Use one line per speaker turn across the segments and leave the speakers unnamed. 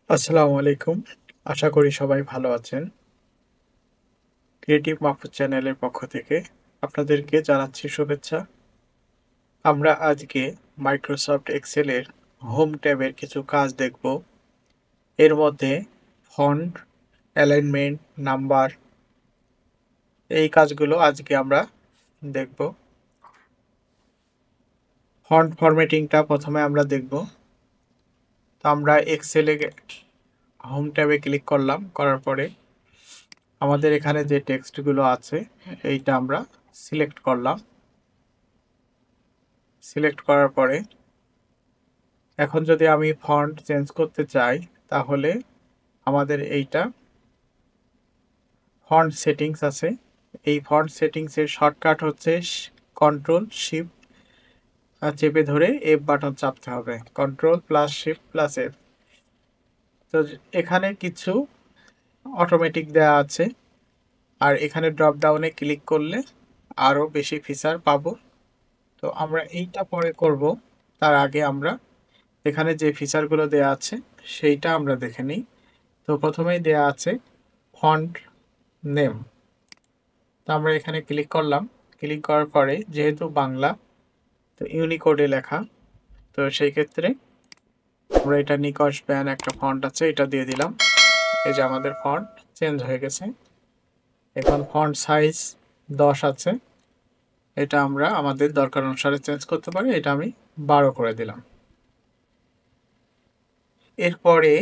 আসসালামু আলাইকুম। আশা করি সবাই ভালো আছেন। ক্রিয়েটিভ মাহফুজ চ্যানেলের পক্ষ থেকে আপনাদেরকে জানাচ্ছি শুভেচ্ছা। আমরা আজকে মাইক্রোসফট এক্সেলের হোম ট্যাবের কিছু কাজ দেখব। এর মধ্যে ফন্ট, অ্যালাইনমেন্ট, নাম্বার এই কাজগুলো আজকে আমরা দেখব। ফন্ট ফরম্যাটিংটা প্রথমে আমরা দেখব। তো আমরা এক্সেলে হোম ট্যাবে ক্লিক করলাম। করার পরে আমাদের এখানে যে টেক্সটগুলো আছে এইটা আমরা সিলেক্ট করলাম। সিলেক্ট করার পরে এখন যদি আমি ফন্ট চেঞ্জ করতে চাই তাহলে আমাদের এইটা ফন্ট সেটিংস আছে। এই ফন্ট সেটিংসের শর্টকাট হচ্ছে কন্ট্রোল শিফট চেপে ধরে এফ বাটন চাপতে হবে। Control plus shift plus F. তো এখানে কিছু অটোমেটিক দেওয়া আছে, আর এখানে ড্রপ ডাউনে ক্লিক করলে আরও বেশি ফিচার পাবো। তো আমরা এইটা পরে করব, তার আগে আমরা এখানে যে ফিচারগুলো দেওয়া আছে সেইটা আমরা দেখে নিই। তো প্রথমেই দেয়া আছে ফন্ট নেম। তো আমরা এখানে ক্লিক করলাম। ক্লিক করার পরে যেহেতু বাংলা, তো ইউনিকোডে লেখা, তো সেই ক্ষেত্রে আমরা এটা নিকশ ব্যান একটা ফন্ট আছে, এটা দিয়ে দিলাম। এই যে আমাদের ফন্ট চেঞ্জ হয়ে গেছে। এখন ফন্ট সাইজ 10 আছে, এটা আমরা আমাদের দরকার অনুসারে চেঞ্জ করতে পারি। এটা আমি 12 করে দিলাম। এরপরে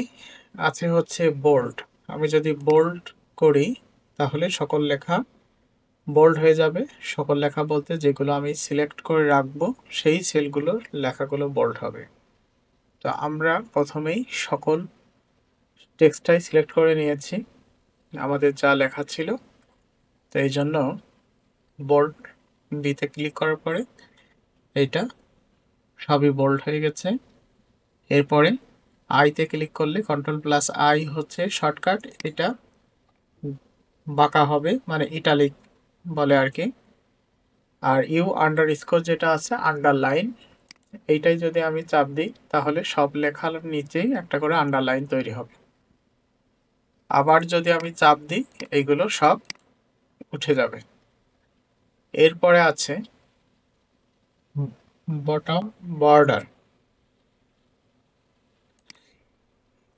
আছে হচ্ছে বোল্ড। আমি যদি বোল্ড করি তাহলে সকল লেখা বোল্ড হয়ে যাবে। সকল লেখা বলতে যেগুলো আমি সিলেক্ট করে রাখবো সেই সেলগুলোর লেখাগুলো বোল্ড হবে। তো আমরা প্রথমেই সকল টেক্সটটাই সিলেক্ট করে নিয়েছি আমাদের যা লেখা ছিল। তো এই জন্য বোল্ড বিতে ক্লিক করার পরে এইটা সবই বোল্ড হয়ে গেছে। এরপরে আইতে ক্লিক করলে কন্ট্রোল প্লাস আই হচ্ছে শর্টকাট, এটা বাঁকা হবে, মানে ইটালিক বলে আর কি। আর ইউ আন্ডার স্কোর যেটা আছে আন্ডারলাইন, এইটাই যদি আমি চাপ দিই তাহলে সব লেখার নিচেই একটা করে আন্ডারলাইন তৈরি হবে। আবার যদি আমি চাপ দিই এইগুলো সব উঠে যাবে। এরপরে আছে বটম বর্ডার।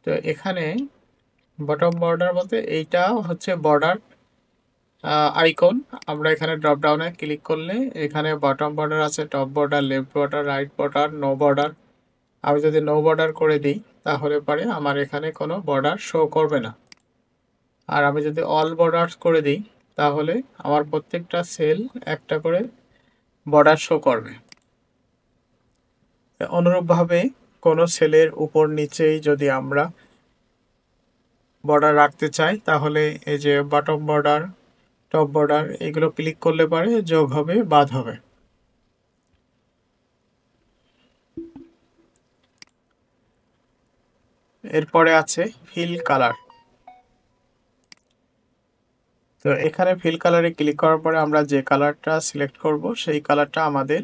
তো এখানে বটম বর্ডার বলতে এইটা হচ্ছে বর্ডার আইকন। আমরা এখানে ড্রপ ডাউনে ক্লিক করলে এখানে বটম বর্ডার আছে, top border, left border, right border, no border. আমি যদি নো বর্ডার করে দিই তাহলে পরে আমার এখানে কোনো বর্ডার শো করবে না। আর আমি যদি অল বর্ডার করে দিই তাহলে আমার প্রত্যেকটা সেল একটা করে বর্ডার শো করবে। অনুরূপভাবে কোনো সেলের উপর নিচেই যদি আমরা বর্ডার রাখতে চাই তাহলে এই যে বটম বর্ডার, টপ বর্ডার এগুলো ক্লিক করলে পারে যোগ হবে, বাদ হবে। এরপরে আছে ফিল কালার। তো এখানে ফিল কালারে ক্লিক করার পরে আমরা যে কালারটা সিলেক্ট করব সেই কালারটা আমাদের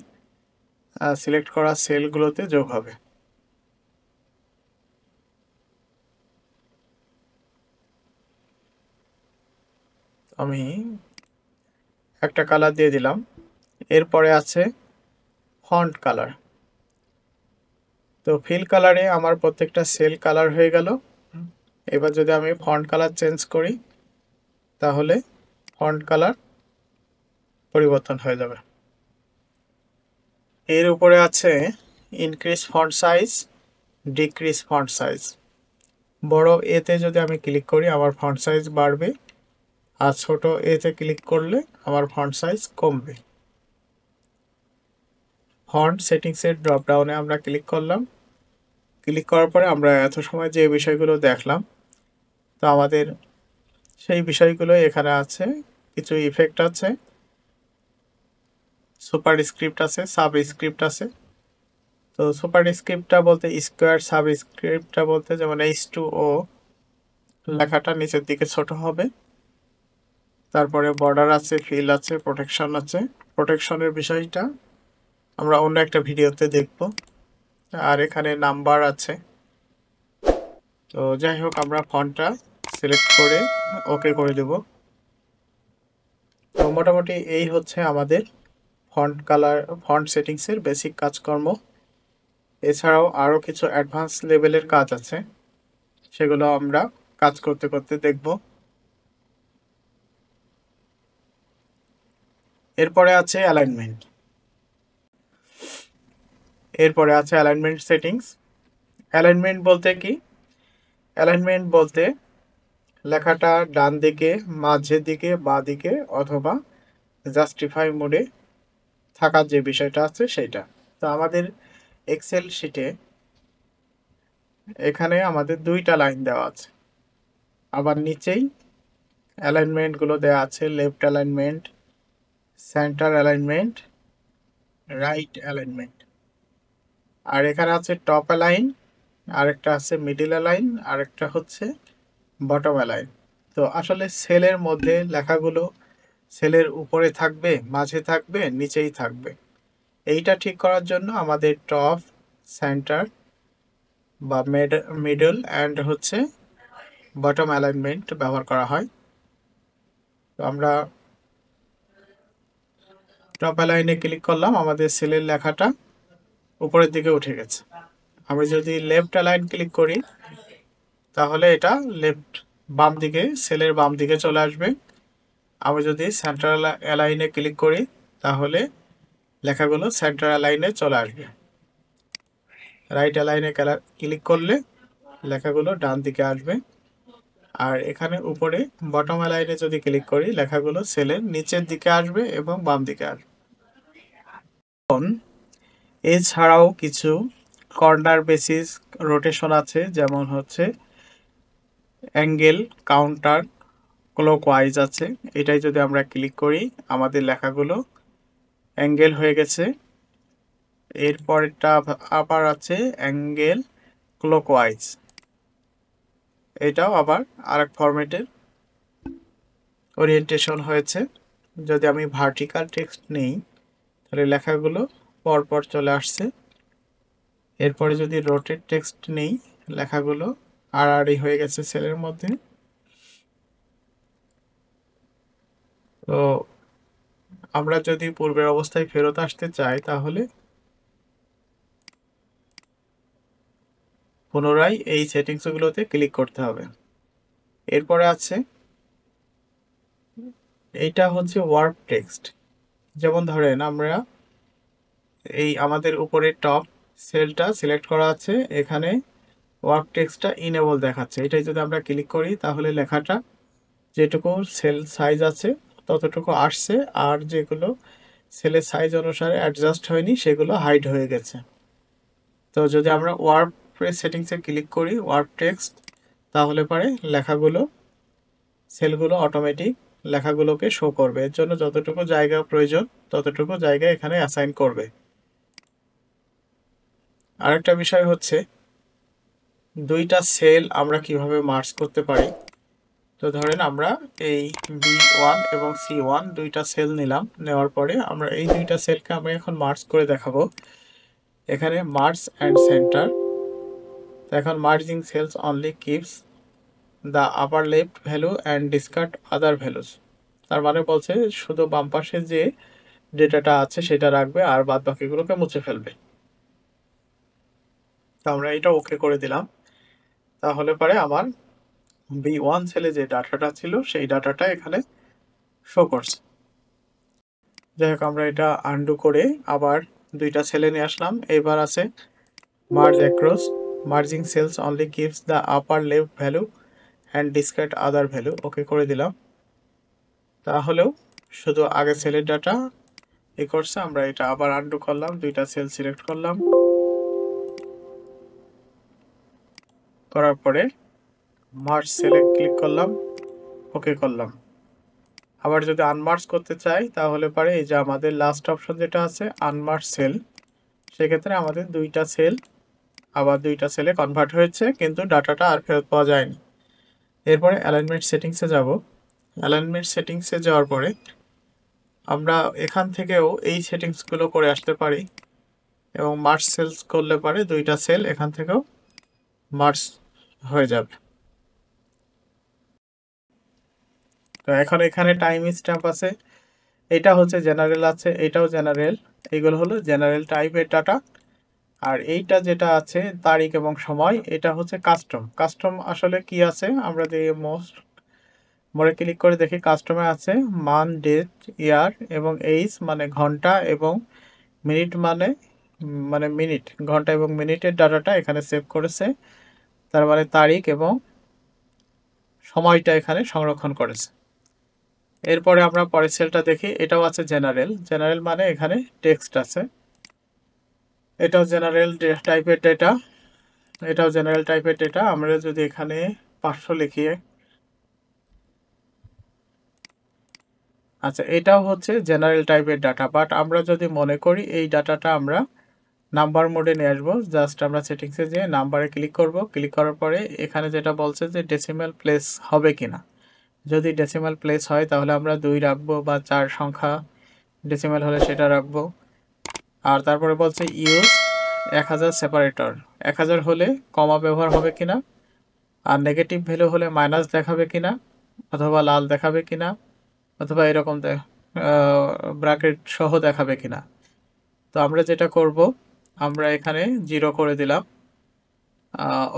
সিলেক্ট করা সেলগুলোতে যোগ হবে। আমি একটা কালার দিয়ে দিলাম। এরপরে আছে ফন্ট কালার। তো ফিল কালারে আমার প্রত্যেকটা সেল কালার হয়ে গেল। এবার যদি আমি ফন্ট কালার চেঞ্জ করি তাহলে ফন্ট কালার পরিবর্তন হয়ে যাবে। এর উপরে আছে increase font size, decrease font size. বড় এতে যদি আমি ক্লিক করি আমার ফন্ট সাইজ বাড়বে, আর ছোট এতে ক্লিক করলে আমার ফন্ট সাইজ কমবে। ফন্ট সেটিংসের ড্রপ ডাউনে আমরা ক্লিক করলাম। ক্লিক করার পরে আমরা এত সময় যে বিষয়গুলো দেখলাম, তো আমাদের সেই বিষয়গুলো এখানে আছে। কিছু ইফেক্ট আছে, সুপার স্ক্রিপ্ট আছে, সাব স্ক্রিপ্ট আছে। তো সুপার স্ক্রিপ্টটা বলতে স্কোয়ার, সাব স্ক্রিপ্টটা বলতে যেমন H2O লেখাটা নিচের দিকে ছোট হবে। তারপরে বর্ডার আছে, ফিল আছে, প্রোটেকশন আছে। প্রোটেকশনের বিষয়টা আমরা অন্য একটা ভিডিওতে দেখব। আর এখানে নাম্বার আছে। তো যাই হোক, আমরা ফন্টটা সিলেক্ট করে ওকে করে দেব। তো মোটামুটি এই হচ্ছে আমাদের ফন্ট কালার, ফন্ট সেটিংসের বেসিক কাজকর্ম। এছাড়াও আরও কিছু অ্যাডভান্স লেভেলের কাজ আছে, সেগুলো আমরা কাজ করতে করতে দেখব। এরপরে আছে অ্যালাইনমেন্ট। এরপরে আছে অ্যালাইনমেন্ট সেটিংস। অ্যালাইনমেন্ট বলতে কি? অ্যালাইনমেন্ট বলতে লেখাটা ডান দিকে, মাঝের দিকে, বাঁ দিকে অথবা জাস্টিফাই মোডে থাকার যে বিষয়টা আছে সেটা। তো আমাদের এক্সেল শিটে এখানে আমাদের দুইটা লাইন দেওয়া আছে, আবার নিচেই অ্যালাইনমেন্টগুলো দেওয়া আছে, left alignment, centre alignment, right alignment. আর এখানে আছে টপ অ্যালাইন, আরেকটা আছে মিডল অ্যালাইন, আরেকটা হচ্ছে বটম অ্যালাইন। তো আসলে সেলের মধ্যে লেখাগুলো সেলের উপরে থাকবে, মাঝে থাকবে, নিচেই থাকবে, এইটা ঠিক করার জন্য আমাদের টপ, সেন্টার বা মিডল অ্যান্ড হচ্ছে বটম অ্যালাইনমেন্ট ব্যবহার করা হয়। তো আমরা টপ অ্যালাইনে ক্লিক করলাম, আমাদের সেলের লেখাটা উপরের দিকে উঠে গেছে। আমি যদি লেফট অ্যালাইন ক্লিক করি তাহলে এটা লেফট, বাম দিকে, সেলের বাম দিকে চলে আসবে। আমি যদি সেন্টার অ্যালাইনে ক্লিক করি তাহলে লেখাগুলো সেন্টার অ্যালাইনে চলে আসবে। রাইট অ্যালাইনে ক্লিক করলে লেখাগুলো ডান দিকে আসবে। আর এখানে উপরে বটম অ্যালাইনে যদি ক্লিক করি লেখাগুলো সেলের নিচের দিকে আসবে এবং বাম দিকে আসবে। এছাড়াও কিছু কর্নার বেসিস রোটেশন আছে, যেমন হচ্ছে অ্যাঙ্গেল কাউন্টার ক্লকওয়াইজ আছে। এটাই যদি আমরা ক্লিক করি আমাদের লেখাগুলো অ্যাঙ্গেল হয়ে গেছে। এরপরটা আবার আছে অ্যাঙ্গেল ক্লকওয়াইজ, এটাও আবার আরেক ফরম্যাটের ওরিয়েন্টেশন হয়েছে। যদি আমি ভার্টিক্যাল টেক্সট নেই তাহলে লেখাগুলো পরপর চলে আসছে। এরপরে যদি রোটেট টেক্সট নেই লেখাগুলো আড়াআড়ি হয়ে গেছে সেলের মধ্যে। তো আমরা যদি পূর্বের অবস্থায় ফেরত আসতে চাই তাহলে পুনরায় এই সেটিংসগুলোতে ক্লিক করতে হবে। এরপরে আছে, এইটা হচ্ছে ওয়ার্ক টেক্সট। যেমন ধরেন আমরা এই আমাদের উপরে টপ সেলটা সিলেক্ট করা আছে, এখানে ওয়ার্ক টেক্সটটা ইনেবল দেখাচ্ছে। এটাই যদি আমরা ক্লিক করি তাহলে লেখাটা যেটুকু সেল সাইজ আছে ততটুকু আসছে, আর যেগুলো সেলের সাইজ অনুসারে অ্যাডজাস্ট হয়নি সেগুলো হাইড হয়ে গেছে। তো যদি আমরা ওয়ার্ক সেটিংসে ক্লিক করি ওয়ার্ক টেক্সট, তাহলে পরে লেখাগুলো, সেলগুলো অটোমেটিক লেখাগুলোকে শো করবে। এর জন্য যতটুকু জায়গা প্রয়োজন ততটুকু জায়গা এখানে অ্যাসাইন করবে। আরেকটা বিষয় হচ্ছে দুইটা সেল আমরা কিভাবে মার্জ করতে পারি। তো ধরেন আমরা এই B1 এবং C1 দুইটা সেল নিলাম, নেওয়ার পরে আমরা এই দুইটা সেলকে আমি এখন মার্জ করে দেখাবো। এখানে মার্জ অ্যান্ড সেন্টার। তো এখন merging cells only keeps the upper left value and discard other values. তার মানে বলছে শুধু বাম পাশে যে ডেটাটা আছে সেটা রাখবে আর বাদ বাকিগুলোকে মুছে ফেলবে। তো আমরা এটা ওকে করে দিলাম, তাহলে পরে আমার B1 সেলে যে ডাটাটা ছিল সেই ডাটাটা এখানে শো করছে। যাই হোক, আমরা এটা আনডু করে আবার দুইটা সেলে নিয়ে আসলাম। এবার আছে merge across, merging cells only keeps the upper left value and discard other value, okay করে দিলাম। তাহলেও শুধু আগে সেলের ডাটা করছে। আমরা এটা আবার আনডু করলাম, দুইটা সেল সিলেক্ট করলাম, করার পরে মার্জ সেলে ক্লিক করলাম, ওকে করলাম। আবার যদি আনমার্জ করতে চাই তাহলে পরে এই যে আমাদের লাস্ট অপশন যেটা আছে আনমার্জ সেল, সেক্ষেত্রে আমাদের দুইটা সেল আবার দুইটা সেলে কনভার্ট হয়েছে কিন্তু ডাটাটা আর ফেরত পাওয়া যায়নি। এরপরে অ্যালাইনমেন্ট সেটিংসে যাব। অ্যালাইনমেন্ট সেটিংসে যাওয়ার পরে আমরা এখান থেকেও এই সেটিংসগুলো করে আসতে পারি এবং মার্জ সেলস করলে পরে দুইটা সেল এখান থেকেও মার্জ হয়ে যাবে। তো এখন এখানে টাইম স্ট্যাম্প আছে, এটা হচ্ছে জেনারেল আছে, এটাও জেনারেল। এগুলো হলো জেনারেল টাইপের ডাটা। আর এইটা যেটা আছে তারিখ এবং সময়, এটা হচ্ছে কাস্টম। কাস্টম আসলে কি আছে আমরা দিয়ে মোড়ে ক্লিক করে দেখি। কাস্টমে আছে মান, ডেট, ইয়ার এবং এইজ মানে ঘন্টা এবং মিনিট মানে মিনিট, ঘন্টা এবং মিনিটের ডাটাটা এখানে সেভ করেছে। তার মানে তারিখ এবং সময়টা এখানে সংরক্ষণ করেছে। এরপরে আমরা পরের সেলটা দেখি, এটাও আছে জেনারেল। জেনারেল মানে এখানে টেক্সট আছে, এটাও জেনারেল টাইপের ডেটা, এটাও জেনারেল টাইপের ডেটা। আমরা যদি এখানে 500 লিখিয়ে, আচ্ছা এটাও হচ্ছে জেনারেল টাইপের ডাটা, বাট আমরা যদি মনে করি এই ডাটাটা আমরা নাম্বার মোডে নিয়ে আসবো, জাস্ট আমরা সেটিংসে যেয়ে নাম্বারে ক্লিক করব। ক্লিক করার পরে এখানে যেটা বলছে যে ডেসিমাল প্লেস হবে কিনা, যদি ডেসিমাল প্লেস হয় তাহলে আমরা 2 রাখবো, বা 4 সংখ্যা ডেসিমাল হলে সেটা রাখবো। আর তারপরে বলছে ইউজ 1000 সেপারেটর, 1000 হলে কমা ব্যবহার হবে কিনা, আর নেগেটিভ ভ্যালু হলে মাইনাস দেখাবে কিনা, অথবা লাল দেখাবে কিনা, অথবা এরকম ব্র্যাকেট সহ দেখাবে কিনা। তো আমরা যেটা করব, আমরা এখানে 0 করে দিলাম,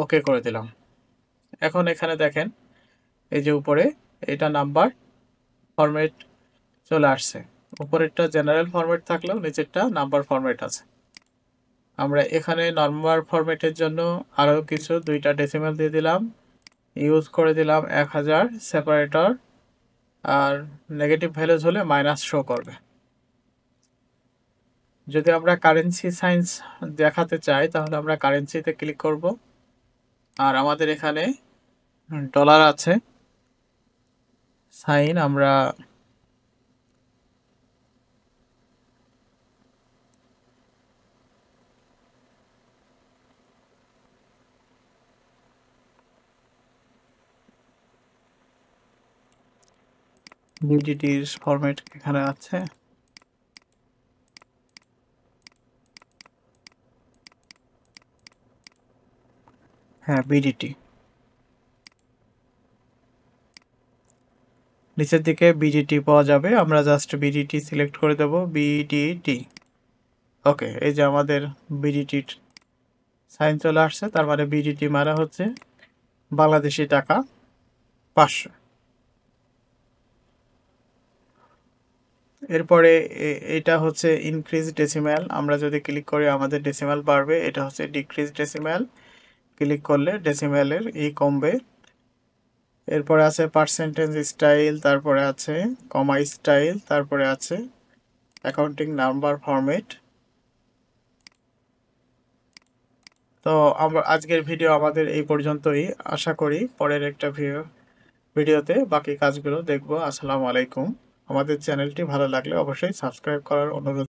ওকে করে দিলাম। এখন এখানে দেখেন এই যে উপরে এটা নাম্বার ফরম্যাট চলে আসছে। উপরেরটা জেনারেল ফরম্যাট থাকলেও নিচেরটা নাম্বার ফরম্যাট আছে। আমরা এখানে নাম্বার ফরম্যাটের জন্য আরও কিছু 2টা ডেসিমাল দিয়ে দিলাম, ইউজ করে দিলাম 1000 সেপারেটর, আর নেগেটিভ ভ্যালুজ হলে মাইনাস শো করবে। যদি আমরা কারেন্সি সাইন্স দেখাতে চাই তাহলে আমরা কারেন্সিতে ক্লিক করব, আর আমাদের এখানে ডলার আছে সাইন, আমরা বিডিটির ফরম্যাট এখানে আছে, হ্যাঁ বিডিটি, নিচের দিকে বিডিটি পাওয়া যাবে। আমরা জাস্ট বিডিটি সিলেক্ট করে দেব, বিডিটি। ওকে, এই যে আমাদের বিডিটির সাইন চলে আসছে, তার মানে বিডিটি মানে হচ্ছে বাংলাদেশি টাকা 500। এরপরে এটা হচ্ছে ইনক্রিজ ডেসিম্যাল, আমরা যদি ক্লিক করি আমাদের ডেসিম্যাল বাড়বে। এটা হচ্ছে ডিক্রিজ ডেসিম্যাল, ক্লিক করলে ডেসিম্যালের কমবে। এরপরে আছে পার্সেন্টেজ স্টাইল, তারপরে আছে কমা স্টাইল, তারপরে আছে অ্যাকাউন্টিং নাম্বার ফরম্যাট। তো আমরা আজকের ভিডিও আমাদের এই পর্যন্তই। আশা করি পরের একটা ভিডিওতে বাকি কাজগুলো দেখব। আসসালামু আলাইকুম। আমাদের চ্যানেলটি ভালো লাগলে অবশ্যই সাবস্ক্রাইব করার অনুরোধ।